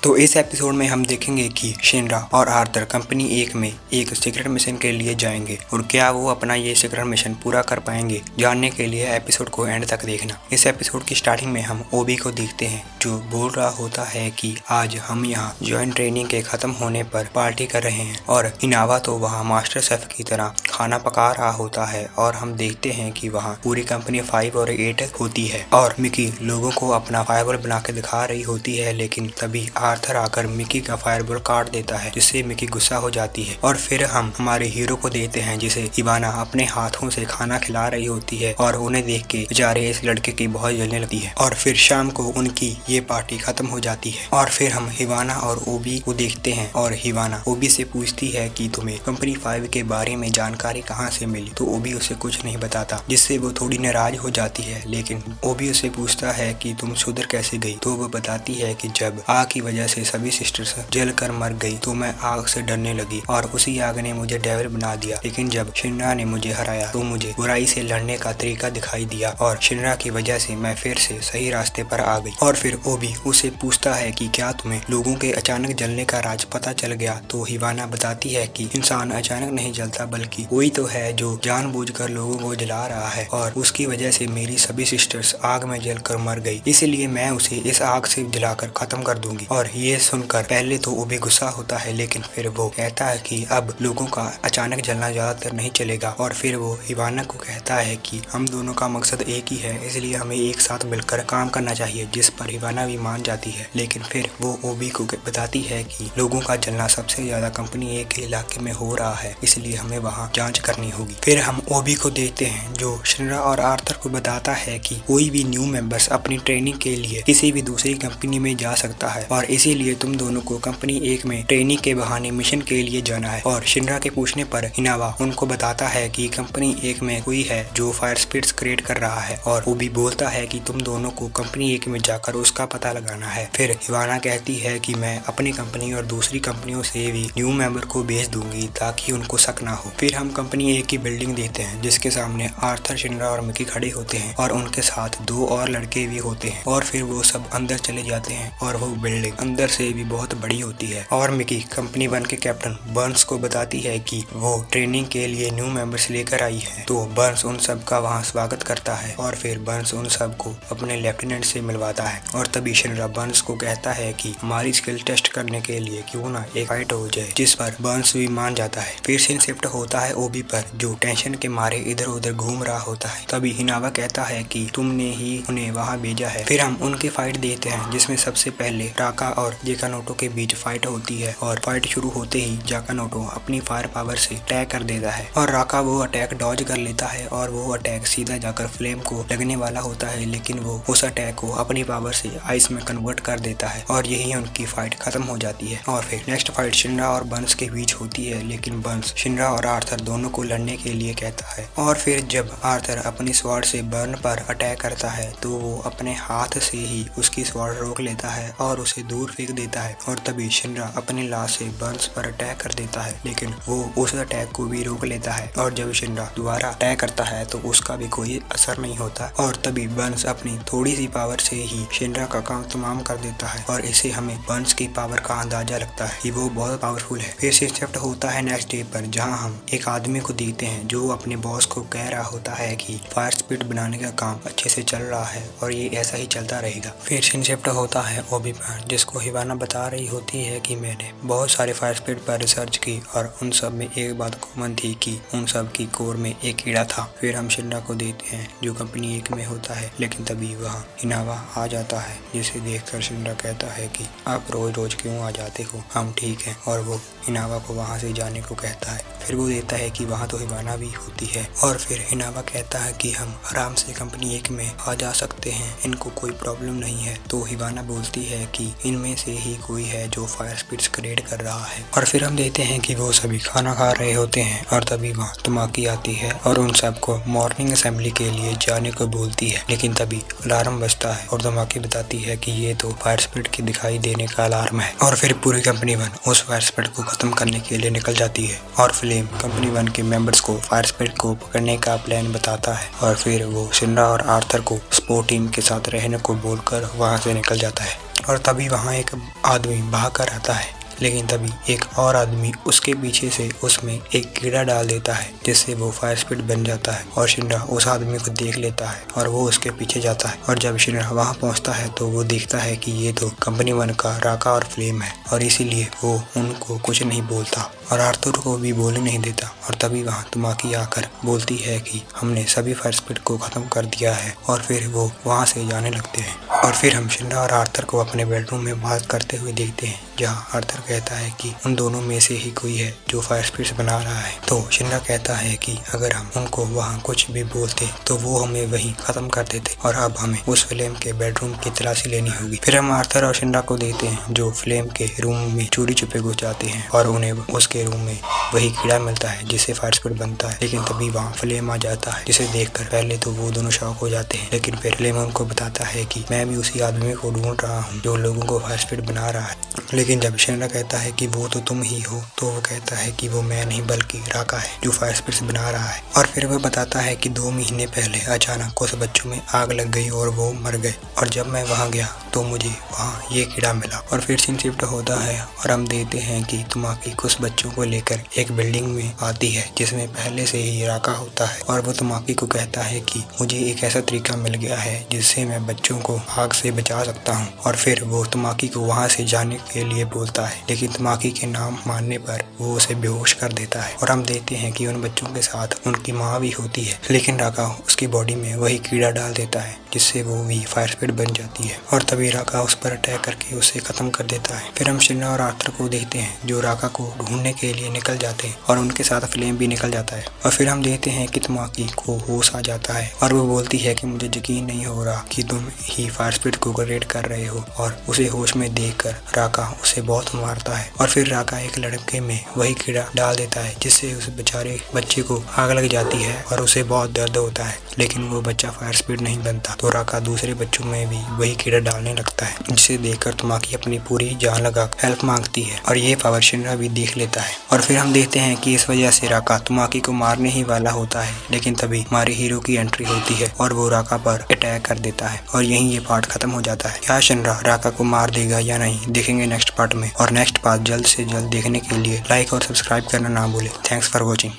तो इस एपिसोड में हम देखेंगे कि शिनरा और आर्थर कंपनी 1 में एक सीक्रेट मिशन के लिए जाएंगे और क्या वो अपना ये सीक्रेट मिशन पूरा कर पाएंगे। जानने के लिए एपिसोड को एंड तक देखना। इस एपिसोड की स्टार्टिंग में हम ओबी को देखते हैं जो बोल रहा होता है कि आज हम यहाँ ज्वाइंट ट्रेनिंग के खत्म होने पर पार्टी कर रहे हैं और इनावा तो वहाँ मास्टर शेफ की तरह खाना पका रहा होता है और हम देखते हैं कि वहाँ पूरी कंपनी 5 और 8 होती है और मिकी लोगों को अपना फायरबॉल बना के दिखा रही होती है, लेकिन तभी आर्थर आकर मिकी का फायरबॉल काट देता है जिससे मिकी गुस्सा हो जाती है। और फिर हम हमारे हीरो को देखते हैं जिसे इवाना अपने हाथों से खाना खिला रही होती है और उन्हें देख के बेचारे इस लड़के की बहुत जलने लगती है। और फिर शाम को उनकी ये पार्टी खत्म हो जाती है और फिर हम हिवाना और ओबी को देखते हैं और हिवाना ओबी से पूछती है कि तुम्हें कंपनी 5 के बारे में जानकारी कहाँ से मिली, तो ओबी उसे कुछ नहीं बताता जिससे वो थोड़ी नाराज हो जाती है। लेकिन ओबी उसे पूछता है कि तुम सुधर कैसे गई, तो वो बताती है कि जब आग की वजह से सभी सिस्टर्स जल कर मर गई तो मैं आग से डरने लगी और उसी आग ने मुझे डेविल बना दिया। लेकिन जब शिनरा ने मुझे हराया तो मुझे बुराई से लड़ने का तरीका दिखाई दिया और शिनरा की वजह से मैं फिर से सही रास्ते पर आ गई। और फिर ओबी उसे पूछता है कि क्या तुम्हें लोगों के अचानक जलने का राज पता चल गया, तो हिवाना बताती है कि इंसान अचानक नहीं जलता बल्कि कोई तो है जो जानबूझकर लोगों को जला रहा है और उसकी वजह से मेरी सभी सिस्टर्स आग में जलकर मर गई, इसलिए मैं उसे इस आग से जलाकर खत्म कर दूंगी। और ये सुनकर पहले तो ओबी गुस्सा होता है, लेकिन फिर वो कहता है कि अब लोगों का अचानक जलना ज्यादातर नहीं चलेगा। और फिर वो हिवाना को कहता है कि हम दोनों का मकसद एक ही है, इसलिए हमें एक साथ मिलकर काम करना चाहिए, जिस पर हिवाना भी मान जाती है। लेकिन फिर वो ओबी को बताती है कि लोगों का जलना सबसे ज्यादा कंपनी 1 के इलाके में हो रहा है, इसलिए हमें वहाँ जांच करनी होगी। फिर हम ओबी को देखते हैं जो शिनरा और आर्थर को बताता है कि कोई भी न्यू मेंबर्स अपनी ट्रेनिंग के लिए किसी भी दूसरी कंपनी में जा सकता है और इसीलिए तुम दोनों को कंपनी 1 में ट्रेनिंग के बहाने मिशन के लिए जाना है। और शिनरा के पूछने पर इनावा उनको बताता है कि कंपनी 1 में कोई है जो फायर स्पिरिट्स क्रिएट कर रहा है और वो भी बोलता है कि तुम दोनों को कंपनी 1 में जाकर उसका पता लगाना है। फिर हिवाना कहती है कि मैं अपनी कंपनी और दूसरी कंपनियों से भी न्यू मेंबर को भेज दूंगी ताकि उनको शक ना हो। फिर हम कंपनी 1 की बिल्डिंग देखते हैं जिसके सामने आर्थर, शिनरा और मिकी खड़े होते हैं और उनके साथ 2 और लड़के भी होते हैं और फिर वो सब अंदर चले जाते हैं और वो बिल्डिंग अंदर से भी बहुत बड़ी होती है। और मिकी कंपनी 1 के कैप्टन बर्न्स को बताती है कि वो ट्रेनिंग के लिए न्यू मेंबर्स लेकर आई है, तो बर्न्स उन सब का वहाँ स्वागत करता है और फिर बर्न्स उन सब को अपने लेफ्टिनेंट से मिलवाता है। और तभी शिनरा बर्न्स को कहता है कि हमारी स्किल टेस्ट करने के लिए क्यों ना एक फाइट हो जाए, जिस पर बर्न्स भी मान जाता है। फिर सीन शिफ्ट होता है ओबी पर जो टेंशन के मारे इधर उधर घूम रहा होता है। तभी हिनावा कहता है कि तुमने ही उन्हें वहाँ भेजा है। फिर हम उनकी फाइट देखते हैं जिसमें सबसे पहले राका और जेकानोटो के बीच फाइट होती है और फाइट शुरू होते ही जाकानोटो अपनी फायर पावर से अटैक कर देता है और राका वो अटैक डॉज कर लेता है और वो अटैक सीधा जाकर फ्लेम को लगने वाला होता है, लेकिन वो उस अटैक को अपनी पावर से आइस में कन्वर्ट कर देता है और यही उनकी फाइट खत्म हो जाती है। और फिर नेक्स्ट फाइट शिनरा और बर्न्स के बीच होती है, लेकिन बर्न्स शिनरा और आर्थर दोनों को लड़ने के लिए कहता है। और फिर जब आर्थर अपनी स्वॉर्ड से बर्न पर अटैक करता है तो वो अपने हाथ से ही उसकी स्वॉर्ड रोक लेता है और उसे दूर फेंक देता है। और तभी शिनरा अपनी लाश से बर्न्स पर अटैक कर देता है, लेकिन वो उस अटैक को भी रोक लेता है। और जब शिनरा दोबारा अटैक करता है तो उसका भी कोई असर नहीं होता और तभी बर्न्स अपनी थोड़ी सी पावर से ही शिनरा का काम तमाम कर देता है और इससे हमें बर्न्स की पावर का अंदाजा लगता है कि वो बहुत पावरफुल है। फिर से शिफ्ट होता है नेक्स्ट डे पर जहाँ हम एक आदमी को देखते हैं जो अपने बॉस को कह रहा होता है कि फायर स्पिरिट बनाने का काम अच्छे से चल रहा है और ये ऐसा ही चलता रहेगा। फिर सीन शिफ्ट होता है ओबी पर जिसको हिवाना बता रही होती है कि मैंने बहुत सारे फायर स्पिरिट पर रिसर्च की और उन सब में एक बात कॉमन थी कि उन सब की कोर में एक कीड़ा था। फिर हम शिनरा को देखते हैं जो कंपनी 1 में होता है, लेकिन तभी वहाँ हिनावा आ जाता है जिसे देखकर शिनरा कहता है कि आप रोज रोज क्यों आ जाते हो, हम ठीक हैं। और वो हिनावा को वहाँ से जाने को कहता है। फिर वो देखता है कि वहाँ तो हिवाना भी होती है और फिर हिनावा कहता है कि हम आराम से कंपनी 1 में आ जा सकते हैं, इनको कोई प्रॉब्लम नहीं है। तो हिवाना बोलती है कि इनमें से ही कोई है जो फायर स्पिरिट्स क्रिएट कर रहा है। और फिर हम देखते हैं कि वो सभी खाना खा रहे होते हैं और तभी वहाँ तमाकी आती है और उन सबको मॉर्निंग असेंबली के लिए जाने को बोलती है, लेकिन तभी अलार्म बजता है और तमाकी बताती है कि ये तो फायर स्पिरिट के दिखाई देने का अलार्म है। और फिर पूरी कंपनी 1 उस फायर स्पिरिट को खत्म करने के लिए निकल जाती है और फ्लेम कंपनी 1 के मेंबर्स को फायर स्पिरिट को पकड़ने का प्लान बताता है और फिर वो शिनरा और आर्थर को स्पोर्ट टीम के साथ रहने को बोलकर वहाँ से निकल जाता है। और तभी वहाँ एक आदमी भाग कर आता है, लेकिन तभी एक और आदमी उसके पीछे से उसमें एक कीड़ा डाल देता है, जिससे वो फायर स्पीड बन जाता है। और शिनरा उस आदमी को देख लेता है और वो उसके पीछे जाता है। और जब शिनरा वहाँ पहुँचता है तो वो देखता है कि ये तो कंपनी 1 का राका और फ्लेम है, और इसीलिए वो उनको कुछ नहीं बोलता और आर्थर को भी बोलने नहीं देता। और तभी वहाँ तमाकी आकर बोलती है कि हमने सभी फायर स्पीड को खत्म कर दिया है, और फिर वो वहाँ से जाने लगते हैं। और फिर हम शिनरा और आर्थर को अपने बेडरूम में बात करते हुए देखते हैं, जहाँ आर्थर कहता है कि उन दोनों में से ही कोई है जो फायर स्पीड बना रहा है। तो शिनरा कहता है कि अगर हम उनको वहाँ कुछ भी बोलते तो वो हमें वहीं खत्म कर देते, और अब हमें उस फ्लेम के बेडरूम की तलाशी लेनी होगी। फिर हम आर्थर और शिनरा को देखते हैं जो फ्लेम के रूम में चोरी छुपे घुस जाते हैं, और उन्हें उसके रूम में वही कीड़ा मिलता है जिससे फायर स्पीड बनता है। लेकिन तभी वहाँ फ्लेम आ जाता है, जिसे देखकर पहले तो वो दोनों शॉक हो जाते हैं, लेकिन फिर फ्लेम उनको बताता है कि मैं भी उसी आदमी को ढूंढ रहा हूँ जो लोगों को फायर स्पीड बना रहा है। लेकिन जब शिनरा कहता है कि वो तो तुम ही हो, तो वो कहता है कि वो मैं नहीं बल्कि राका है जो फायर स्पीड बना रहा है। और फिर वो बताता है कि 2 महीने पहले अचानक उस बच्चों में आग लग गई और वो मर गए, और जब मैं वहाँ गया तो मुझे वहाँ ये कीड़ा मिला। और फिर सीन शिफ्ट होता है और हम देखते हैं कि तमाकी कुछ बच्चों को लेकर एक बिल्डिंग में आती है जिसमें पहले से ही राका होता है, और वो तमाकी को कहता है कि मुझे एक ऐसा तरीका मिल गया है जिससे मैं बच्चों को आग से बचा सकता हूँ। और फिर वो तमाकी को वहाँ से जाने के लिए बोलता है, लेकिन तमाकी के नाम मानने पर वो उसे बेहोश कर देता है। और हम देखते हैं कि उन बच्चों के साथ उनकी माँ भी होती है, लेकिन राका उसकी बॉडी में वही कीड़ा डाल देता है जिससे वो भी फायर स्पीड बन जाती है, और तभी राका उस पर अटैक करके उसे खत्म कर देता है। फिर हम शिनरा और आर्थर को देखते हैं जो राका को ढूंढने के लिए निकल जाते हैं, और उनके साथ फ्लेम भी निकल जाता है। और फिर हम देखते हैं कि तमाकी को होश आ जाता है और वो बोलती है कि मुझे यकीन नहीं हो रहा कि तुम ही फायर स्पीड को क्रिएट कर रहे हो, और उसे होश में देखकर राका उसे बहुत मारता है। और फिर राका एक लड़के में वही कीड़ा डाल देता है जिससे उस बेचारे बच्चे को आग लग जाती है और उसे बहुत दर्द होता है, लेकिन वो बच्चा फायर स्पीड नहीं बनता। तो राका दूसरे बच्चों में भी वही कीड़ा डालने लगता है, जिसे देखकर तमाकी अपनी पूरी जान लगा हेल्प मांगती है, और ये पावर शिनरा भी देख लेता है। और फिर हम देखते हैं कि इस वजह से राका तमाकी को मारने ही वाला होता है, लेकिन तभी हमारे हीरो की एंट्री होती है और वो राका पर अटैक कर देता है, और यहीं ये पार्ट खत्म हो जाता है। क्या शिनरा राका को मार देगा या नहीं, देखेंगे नेक्स्ट पार्ट में। और नेक्स्ट पार्ट जल्द से जल्द देखने के लिए लाइक और सब्सक्राइब करना ना भूलें। Thanks for watching.